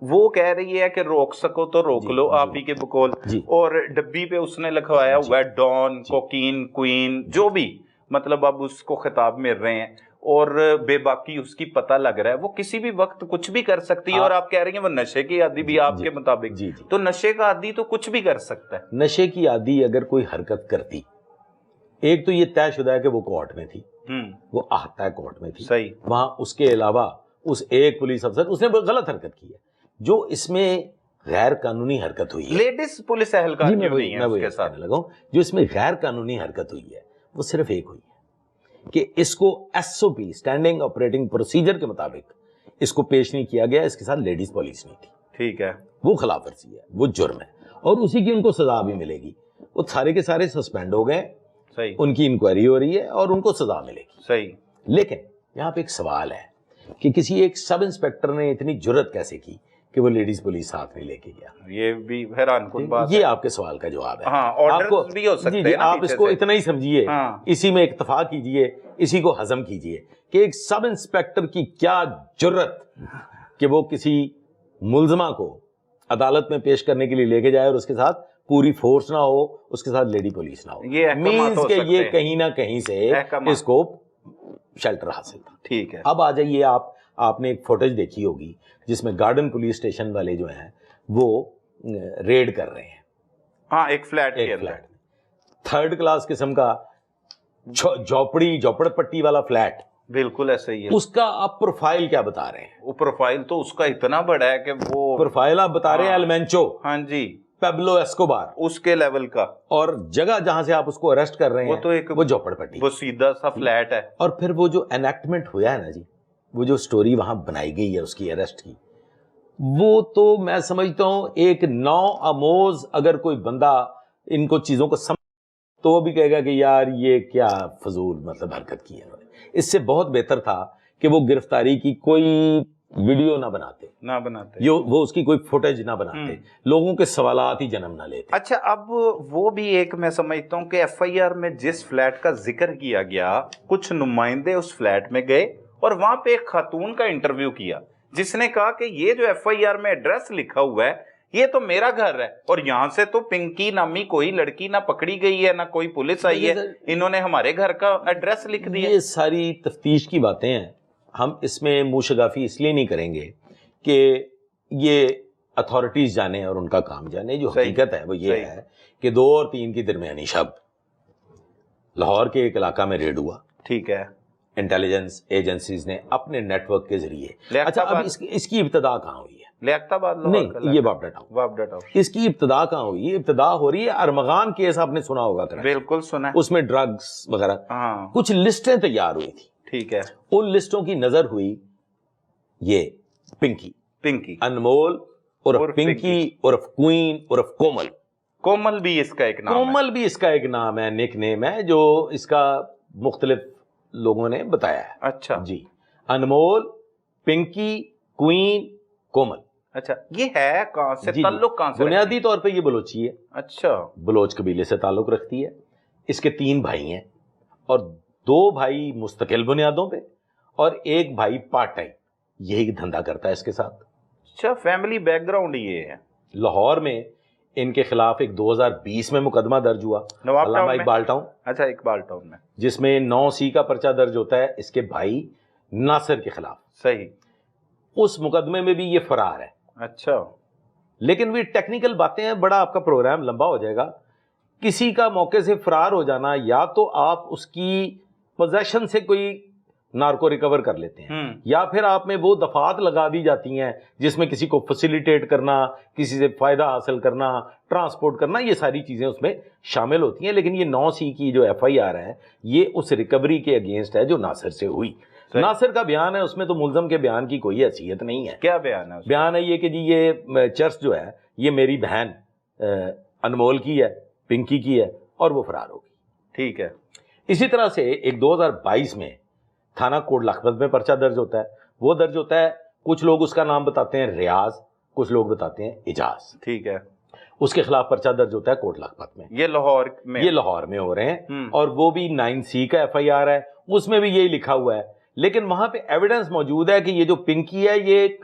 وہ کہہ رہی ہے کہ روک سکو تو روک لو آپ ہی کے بقول، اور ڈبی پہ اس نے لکھوایا ہوا ہے ڈان، کوکین، کوئین، جو بھی مطلب اب اس کو خطاب مل رہے ہیں، اور بے باکی اس کی پتہ لگ رہا ہے وہ کسی بھی وقت کچھ بھی کر سکتی ہے، اور آپ کہہ رہی ہیں وہ نشے کی عادی بھی آپ کے مطابق، تو نشے کا عادی تو کچھ بھی کر سکتا ہے۔ نشے کی عادی اگر کوئی حرکت کرتی، ایک تو یہ طے شدہ ہے کہ وہ کورٹ میں تھی، وہ احاطہ کورٹ میں تھی، صحیح، وہاں اس کے علاوہ اس ایک پولیس افسر اس نے غلط حرکت کی ہے، جو اس میں غیر قانونی حرکت ہوئی ہے، لیڈیز پولیس اہلکار کیوں نہیں ہے اس کے ساتھ؟ لگا ہوں جو اس میں غیر قانونی حرکت ہوئی ہے وہ صرف ایک ہوئی ہے کہ اس کو ایس او پی اسٹینڈنگ آپریٹنگ پروسیجر کے مطابق اس کو پیش نہیں کیا گیا، اس کے ساتھ لیڈیز پولیس نہیں تھی، ٹھیک ہے، وہ خلاف ورزی ہے، وہ جرم ہے، اور اسی کی ان کو سزا بھی ملے گی، وہ سارے کے سارے سسپینڈ ہو گئے، صحیح، ان کی انکوائری ہو رہی ہے اور ان کو سزا ملے گی، صحیح۔ لیکن یہاں پہ ایک سوال ہے کہ کسی ایک سب انسپیکٹر نے اتنی جرت کیسے کی کہ وہ لیڈیز پولیس ساتھ نہیں لے کے گیا؟ یہ بھی حیران کن بات ہے۔ یہ آپ کے سوال کا جواب ہے۔ ہاں، آرڈرز بھی ہو سکتے ہیں نا، آپ اس کو اتنا ہی سمجھیے، ہاں، اسی میں اکتفا کیجئے، اسی کو ہضم کیجئے کہ ایک سب انسپیکٹر کی کیا جرت کہ وہ کسی ملزمہ کو عدالت میں پیش کرنے کے لیے لے کے جائے اور اس کے ساتھ پوری فورس نہ ہو، اس کے ساتھ لیڈی پولیس نہ ہو، یہ احکامات ہو کہ سکتے یہ ہیں، کہیں نہ کہیں سے اس کو شیلٹر حاصل تھا۔ ٹھیک ہے، اب آ جائیے، آپ نے ایک فوٹیج دیکھی ہوگی جس میں گارڈن پولیس اسٹیشن والے جو ہیں وہ ریڈ کر رہے ہیں، ہاں، ایک فلیٹ کے اندر، تھرڈ کلاس قسم کا جھوپڑ پٹی والا فلیٹ، بالکل ایسا ہی ہے۔ اس کا آپ پروفائل کیا بتا رہے ہیں؟ وہ پروفائل تو اس کا اتنا بڑا ہے کہ وہ پروفائل آپ بتا رہے ہیں المینچو، ہاں جی، پیبلو ایسکوبار، اس کے لیول کا، اور جگہ جہاں سے آپ اس کو اریسٹ کر رہے ہیں وہ تو ایک وہ جھوپڑ پٹی، وہ سیدھا سا فلیٹ ہے۔ اور پھر وہ جو انیکٹمنٹ ہوا ہے نا جی، وہ جو سٹوری وہاں بنائی گئی ہے اس کی اریسٹ کی، وہ تو میں سمجھتا ہوں ایک نو آموز اگر کوئی بندہ ان کو چیزوں کو سمجھ تو وہ بھی کہے گا کہ یار یہ کیا فضول مطلب حرکت کی ہے انہوں نے۔ اس سے بہت بہتر تھا کہ وہ گرفتاری کی کوئی ویڈیو نہ بناتے، وہ اس کی کوئی فوٹیج نہ بناتے، لوگوں کے سوالات ہی جنم نہ لیتے۔ اچھا، اب وہ بھی ایک میں سمجھتا ہوں کہ ایف آئی آر میں جس فلیٹ کا ذکر کیا گیا، کچھ نمائندے اس فلیٹ میں گئے اور وہاں پہ ایک خاتون کا انٹرویو کیا جس نے کہا کہ یہ جو ایف آئی آر میں ایڈریس لکھا ہوا ہے یہ تو میرا گھر ہے، اور یہاں سے تو پنکی نامی کوئی لڑکی نہ پکڑی گئی ہے نہ کوئی پولیس آئی ہے، انہوں نے ہمارے گھر کا ایڈریس لکھ دیا۔ یہ ساری تفتیش کی باتیں ہیں، ہم اس میں منہ شگافی اس لیے نہیں کریں گے کہ یہ اتھارٹیز جانے اور ان کا کام جانے۔ جو حقیقت ہے وہ یہ ہے کہ 2 اور 3 کی درمیانی شب لاہور کے ایک علاقہ میں ریڈ ہوا، ٹھیک ہے، انٹیلیجنس ایجنسیز نے اپنے نیٹ ورک کے ذریعے، اچھا اب اس کی ابتدا کہاں ہوئی ہے؟ لیاقت آباد، نہیں، یہ بابڈا ٹاؤن۔ اس کی ابتدا کہاں ہوئی؟ ابتدا ہو رہی ہے ارمغان کیس، آپ نے سنا ہوگا، بالکل سنا ہے، اس میں ڈرگز وغیرہ کچھ لسٹیں تیار ہوئی تھی، ٹھیک ہے، ان لسٹوں کی نظر ہوئی یہ پنکی، انمول عرف پنکی عرف کوئین عرف کومل، کومل بھی اس کا ایک نام ہے، کومل بھی اس کا ایک نام ہے، نک نیم ہے جو اس کا مختلف لوگوں نے بتایا ہے۔ اچھا جی، انمول، پنکی، کوئین، کومل۔ اچھا، یہ ہے کہاں سے، تعلق کہاں سے؟ بنیادی طور پہ یہ بلوچی ہے، اچھا، بلوچ قبیلے سے تعلق رکھتی ہے۔ اس کے 3 بھائی ہیں، اور 2 بھائی مستقل بنیادوں پہ اور ایک بھائی پارٹ ٹائم یہی دھندا کرتا ہے اس کے ساتھ۔ اچھا، فیملی بیک گراؤنڈ یہ ہے۔ لاہور میں ان کے خلاف ایک 2020 میں مقدمہ درج ہوا علامہ اقبال ٹاؤن، اچھا، اقبال ٹاؤن میں، جس میں 9C کا پرچہ درج ہوتا ہے اس کے بھائی ناصر کے خلاف۔ صحیح، اس مقدمے میں بھی یہ فرار ہے۔ اچھا، لیکن وہ ٹیکنیکل باتیں ہیں، بڑا آپ کا پروگرام لمبا ہو جائے گا۔ کسی کا موقع سے فرار ہو جانا، یا تو آپ اس کی پوزیشن سے کوئی نارکو ریکور کر لیتے ہیں، یا پھر آپ میں وہ دفعات لگا دی جاتی ہیں جس میں کسی کو فیسیلیٹیٹ کرنا، کسی سے فائدہ حاصل کرنا، ٹرانسپورٹ کرنا، یہ ساری چیزیں اس میں شامل ہوتی ہیں۔ لیکن یہ 9C کی جو ایف آئی آر ہے یہ اس ریکوری کے اگینسٹ ہے جو ناصر سے ہوئی۔ ناصر کا بیان ہے، اس میں تو ملزم کے بیان کی کوئی حیثیت نہیں ہے۔ کیا بیان ہے؟ بیان ہے یہ کہ جی یہ چرس جو ہے یہ میری بہن انمول کی ہے، پنکی کی ہے، اور وہ فرار ہوگی۔ ٹھیک ہے۔ اسی طرح سے ایک 2022 میں تھانہ کوٹ لکھپت میں پرچہ درج ہوتا ہے، وہ درج ہوتا ہے، کچھ لوگ اس کا نام بتاتے ہیں ریاض، کچھ لوگ بتاتے ہیں اجاز، ٹھیک ہے، اس کے خلاف پرچہ درج ہوتا ہے کوٹ لکھپت میں۔ یہ لاہور میں ہو رہے ہیں، اور وہ بھی 9C کا ایف آئی آر ہے، اس میں بھی یہی لکھا ہوا ہے۔ لیکن وہاں پہ ایویڈنس موجود ہے کہ یہ جو پنکی ہے یہ ایک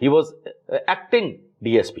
he was acting DSP,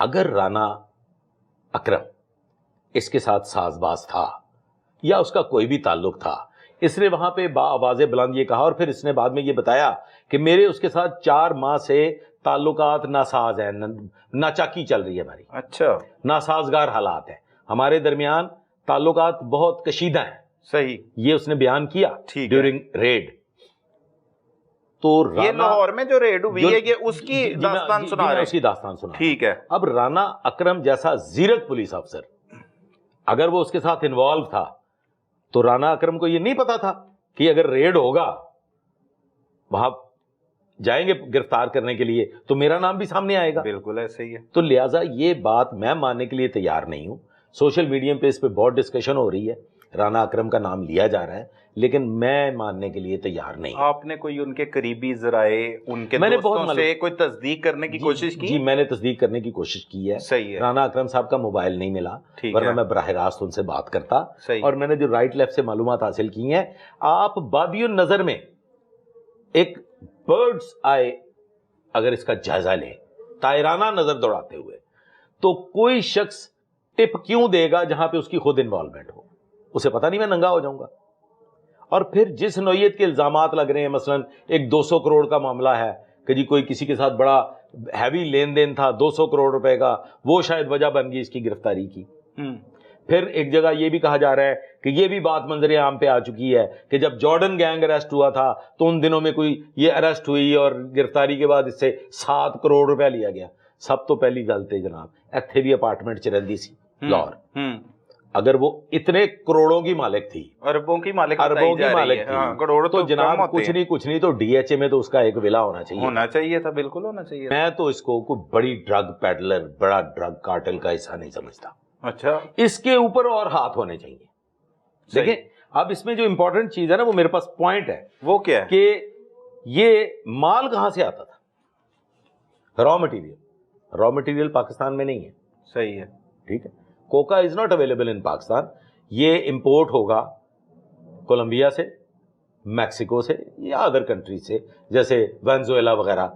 اگر رانا اکرم اس کے ساتھ ساز باز تھا یا اس کا کوئی بھی تعلق تھا, اس نے وہاں پہ آواز بلند یہ کہا, اور پھر اس نے بعد میں یہ بتایا کہ میرے اس کے ساتھ 4 ماہ سے تعلقات ناساز ہیں, ناچاکی چل رہی ہے ہماری, اچھا, ناسازگار حالات ہیں, ہمارے درمیان تعلقات بہت کشیدہ ہیں. صحیح, یہ اس نے بیان کیا ڈیورنگ ریڈ. تو یہ لاہور میں جو ریڈ ہوئی ہے یہ اس کی داستان سنا رہے ہیں, اس کی داستان سنا. ٹھیک ہے. اب رانا اکرم جیسا زیرک پولیس افسر اگر وہ اس کے ساتھ انوالو تھا تو رانا اکرم کو یہ نہیں پتا تھا کہ اگر ریڈ ہوگا وہاں جائیں گے گرفتار کرنے کے لیے تو میرا نام بھی سامنے آئے گا. بالکل ایسے ہی ہے. تو لہٰذا یہ بات میں ماننے کے لیے تیار نہیں ہوں. سوشل میڈیا پہ اس پہ بہت ڈسکشن ہو رہی ہے, رانا اکرم کا نام لیا جا رہا ہے, لیکن میں ماننے کے لیے تیار نہیں. آپ نے کوئی ان کے قریبی ذرائع, ان کے دوستوں سے کوئی تصدیق کرنے کی کوشش کی؟ جی میں نے تصدیق کرنے کی کوشش کی ہے. صحیح ہے. رانا اکرم صاحب کا موبائل نہیں ملا, ورنہ میں براہ راست ان سے بات کرتا. اور میں نے جو رائٹ لیفٹ سے معلومات حاصل کی ہیں, آپ بادی النظر میں ایک برڈز آئے اگر اس کا جائزہ لیں طائرانہ نظر دوڑاتے ہوئے, تو کوئی شخص ٹپ کیوں دے گا جہاں پہ اس کی خود انوالومنٹ ہو؟ اسے پتہ نہیں میں ننگا ہو جاؤں گا. اور پھر جس نوعیت کے الزامات لگ رہے ہیں, مثلا ایک 200 کروڑ کا معاملہ ہے کہ جی کوئی کسی کے ساتھ بڑا ہیوی لین دین تھا 200 کروڑ روپے کا, وہ شاید وجہ بن گئی اس کی گرفتاری کی. پھر ایک جگہ یہ بھی کہا جا رہا ہے کہ یہ بھی بات منظر عام پہ آ چکی ہے کہ جب جارڈن گینگ اریسٹ ہوا تھا تو ان دنوں میں کوئی یہ اریسٹ ہوئی اور گرفتاری کے بعد اس سے 7 کروڑ روپے لیا گیا. سب تو پہلی غلط ہے جناب, ایتھے بھی اپارٹمنٹ چ رہندی سی لاہور. اگر وہ اتنے کروڑوں کی مالک تھی, اربوں کی مالک تھی, تو جناب کچھ نہیں تو ڈی ایچ اے میں تو اس کا ایک ولا ہونا چاہیے تھا. بالکل ہونا چاہیے. میں تو اس کو کوئی بڑی ڈرگ پیڈلر, بڑا ڈرگ کارٹل کا حصہ نہیں سمجھتا. اچھا, اس کے اوپر اور ہاتھ ہونے چاہیے. دیکھیں اب اس میں جو امپورٹنٹ چیز ہے نا, وہ میرے پاس پوائنٹ ہے. وہ کیا ہے کہ یہ مال کہاں سے آتا تھا؟ را مٹیریل پاکستان میں نہیں ہے. صحیح ہے, ٹھیک ہے. Coca is not available in Pakistan. یہ امپورٹ ہوگا کولمبیا سے, میکسیکو سے یا ادر کنٹری سے, جیسے وینزویلا وغیرہ.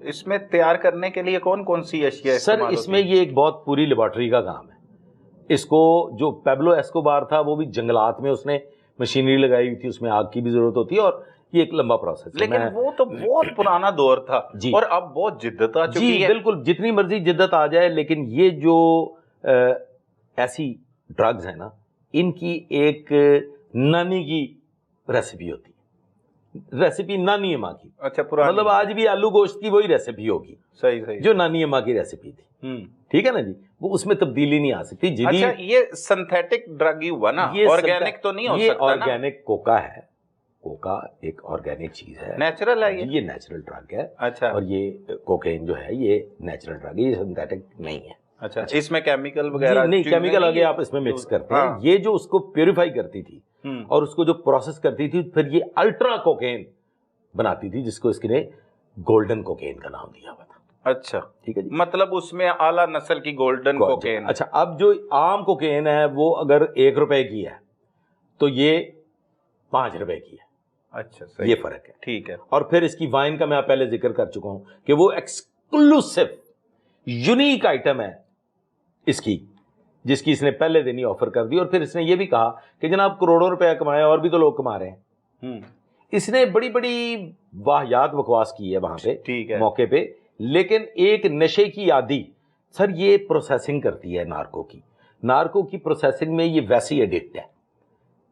اس میں تیار کرنے کے لیے کون کون سی اشیاء سر اس میں یہ ایک بہت پوری لیبارٹری کا کام ہے. اس کو جو پیبلو ایسکوبار تھا وہ بھی جنگلات میں اس نے مشینری لگائی ہوئی تھی, اس میں آگ کی بھی ضرورت ہوتی ہے, اور یہ ایک لمبا پروسیس ہے. لیکن وہ تو بہت پرانا دور تھا جی, اور اب بہت جدت آ چکی ہے. جی بالکل, جتنی مرضی جدت آ جائے, لیکن یہ جو ایسی ڈرگز ہیں نا, ان کی ایک نانی کی ریسیپی ہوتی ہے, ریسیپی نانی اماں کی. اچھا, پرانی, مطلب آج بھی آلو گوشت کی وہی ریسیپی ہوگی. صحیح جو نانی اماں کی ریسیپی تھی. ٹھیک ہے نا جی, وہ اس میں تبدیلی نہیں آ سکتی. اچھا, یہ سنتھیٹک ڈرگ ہی ہوا نا, آرگینک تو نہیں ہو سکتا نا. یہ آرگینک کوکا ہے. کوکا ایک آرگینک چیز ہے, نیچرل ہے, یہ نیچرل ڈرگ ہے. اچھا, اور یہ کوکین جو ہے یہ نیچرل ڈرگ ہے, یہ سنتھیٹک نہیں ہے. اچھا, اس میں کیمیکل وغیرہ نہیں, کیمیکل آگے آپ اس میں مکس کرتے ہیں. یہ جو اس کو پیوریفائی کرتی تھی اور اس کو جو پروسیس کرتی تھی, پھر یہ الٹرا کوکین بناتی تھی, جس کو اس نے گولڈن کوکین کا نام دیا ہوا تھا. اچھا, ٹھیک ہے جی. مطلب اس میں اعلیٰ نسل کی گولڈن کوکین. اچھا, اب جو عام کوکین ہے وہ اگر 1 روپے کی ہے تو یہ 5 روپے کی ہے. اچھا, یہ فرق ہے. ٹھیک ہے. اور پھر اس کی وائن کا میں پہلے ذکر کر چکا ہوں کہ وہ ایکسکلوسو یونیک آئٹم ہے اس کی, جس کی اس نے پہلے دن ہی آفر کر دی. اور پھر اس نے یہ بھی کہا کہ جناب کروڑوں روپے کمائے, اور بھی تو لوگ کما رہے ہیں. اس نے بڑی بڑی واہیات بکواس کی ہے وہاں پہ موقع پہ, لیکن ایک نشے کی عادی, سر یہ پروسیسنگ کرتی ہے نارکو کی پروسیسنگ میں یہ ویسی ایڈکٹ ہے.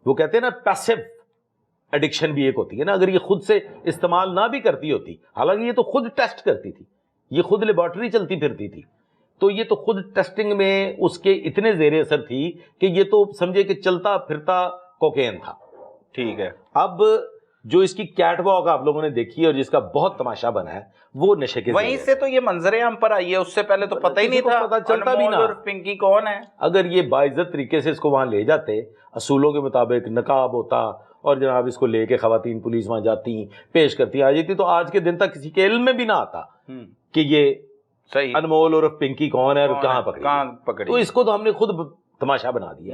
وہ کہتے ہیں نا پیسو ایڈکشن بھی ایک ہوتی ہے نا. اگر یہ خود سے استعمال نہ بھی کرتی ہوتی, حالانکہ یہ تو خود ٹیسٹ کرتی تھی, یہ خود لیبارٹری چلتی پھرتی تھی, تو یہ تو خود ٹیسٹنگ میں اس کے اتنے زیر اثر تھی کہ یہ تو سمجھے کہ چلتا پھرتا کوکین تھا. ٹھیک ہے. اب جو اس کی کیٹ واک آپ لوگوں نے دیکھی ہے اور جس کا بہت تماشا بنا ہے, وہ نشے کے وہیں سے تو یہ منظر عام پر آئی ہے. اس سے پہلے تو پتہ ہی نہیں تھا, پتہ چلتا بھی نہ پنکی کون ہے. اگر یہ باعزت طریقے سے اس کو وہاں لے جاتے, اصولوں کے مطابق نقاب ہوتا, اور جناب اس کو لے کے خواتین پولیس وہاں جاتی, پیش کرتی آ جاتی, تو آج کے دن تک کسی کے علم میں بھی نہ آتا کہ یہ انمول اور پنکی کون ہے اور کہاں پکڑی. تو اس کو تو ہم نے خود تماشا بنا دیا.